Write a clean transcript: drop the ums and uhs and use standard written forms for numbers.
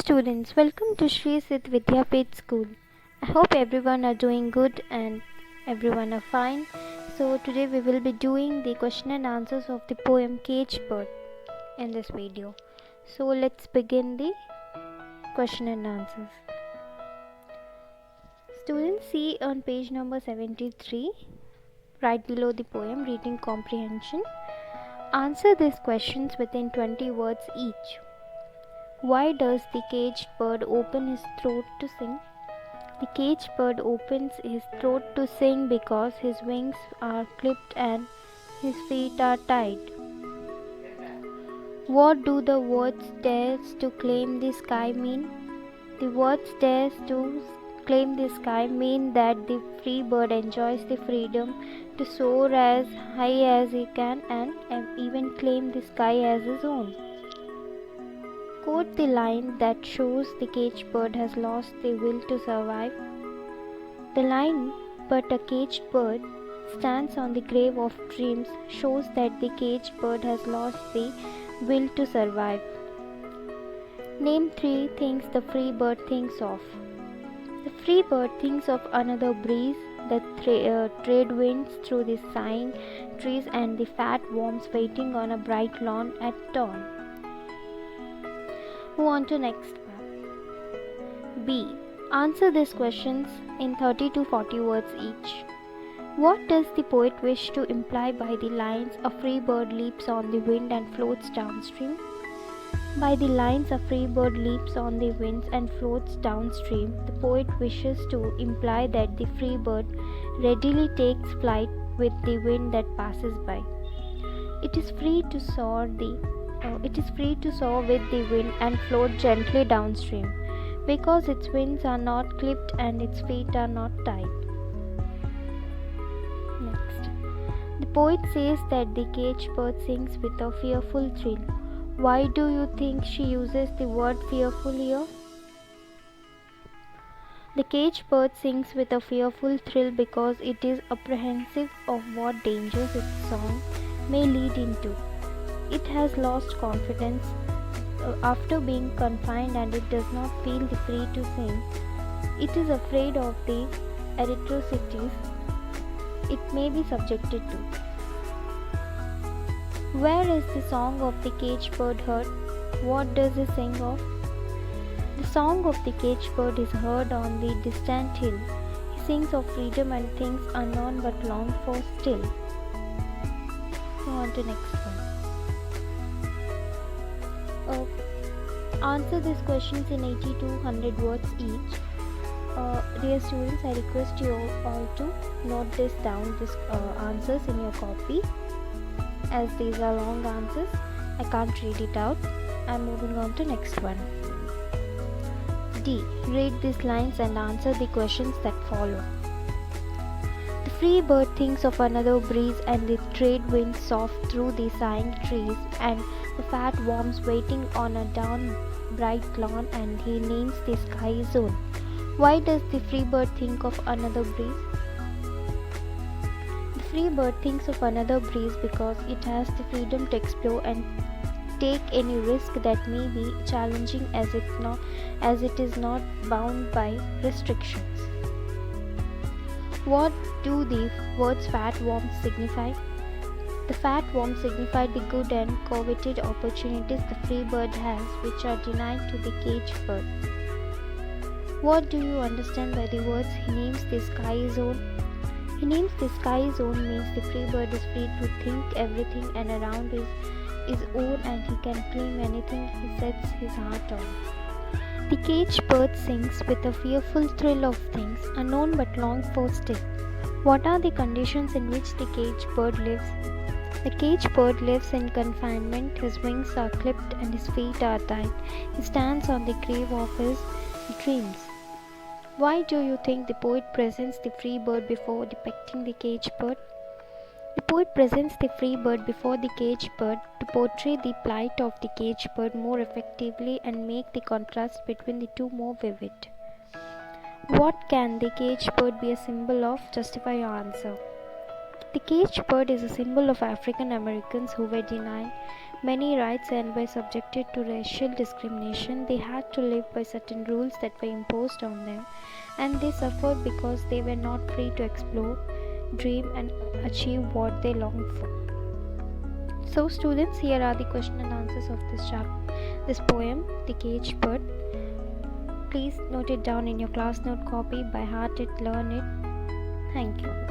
students, welcome to Shri Sid Vidyapith School. I hope everyone are doing good and everyone are fine. So today we will be doing the question and answers of the poem Caged Bird in this video. So let's begin the question and answers. Students, see on page number 73, right below the poem, reading comprehension. Answer these questions within 20 words each. Why does the caged bird open his throat to sing? The caged bird opens his throat to sing because his wings are clipped and his feet are tied. What do the words dares to claim the sky mean? The words dares to claim the sky mean that the free bird enjoys the freedom to soar as high as he can and even claim the sky as his own. Quote the line that shows the caged bird has lost the will to survive. The line, "But a caged bird stands on the grave of dreams," shows that the caged bird has lost the will to survive. Name 3 things the free bird thinks of. The free bird thinks of another breeze, the trade winds through the sighing trees, and the fat worms waiting on a bright lawn at dawn. Move on to next one. B. Answer these questions in 30 to 40 words each. What does the poet wish to imply by the lines "A free bird leaps on the wind and floats downstream"? By the lines "A free bird leaps on the winds and floats downstream," the poet wishes to imply that the free bird readily takes flight with the wind that passes by. It is free to soar with the wind and float gently downstream because its wings are not clipped and its feet are not tied. Next, the poet says that the caged bird sings with a fearful thrill. Why do you think she uses the word fearful here? The caged bird sings with a fearful thrill because it is apprehensive of what dangers its song may lead into. It has lost confidence after being confined and it does not feel free to sing. It is afraid of the atrocities it may be subjected to. Where is the song of the caged bird heard? What does he sing of? The song of the caged bird is heard on the distant hill. He sings of freedom and things unknown but longed for still. Go on to next one. Answer these questions in 80 to 100 words each. Dear students, I request you all to note this down, these answers in your copy, as these are long answers. I can't read it out. I'm moving on to next one. D. Read these lines and answer the questions that follow. The free bird thinks of another breeze and the trade winds soft through the sighing trees and the fat worms waiting on a bright lawn, and he names the sky his own. Why does the free bird think of another breeze? The free bird thinks of another breeze because it has the freedom to explore and take any risk that may be challenging as it is not bound by restrictions. What do the words fat worms signify? The fat worms signify the good and coveted opportunities the free bird has, which are denied to the caged bird. What do you understand by the words "he names the sky his own"? He names the sky his own means the free bird is free to think everything and around is his own, and he can claim anything he sets his heart on. The caged bird sings with a fearful thrill of things unknown but longed for still. What are the conditions in which the caged bird lives? The caged bird lives in confinement. His wings are clipped and his feet are tied. He stands on the grave of his dreams. Why do you think the poet presents the free bird before depicting the caged bird? The poet presents the free bird before the caged bird to portray the plight of the caged bird more effectively and make the contrast between the two more vivid. What can the caged bird be a symbol of? Justify your answer. The caged bird is a symbol of African Americans who were denied Many rights and were subjected to racial discrimination. They had to live by certain rules that were imposed on them, and they suffered because they were not free to explore, dream, and achieve what they longed for. So, students, here are the question and answers of this poem, The Caged Bird. Please note it down in your class note copy, by heart it, learn it. Thank you.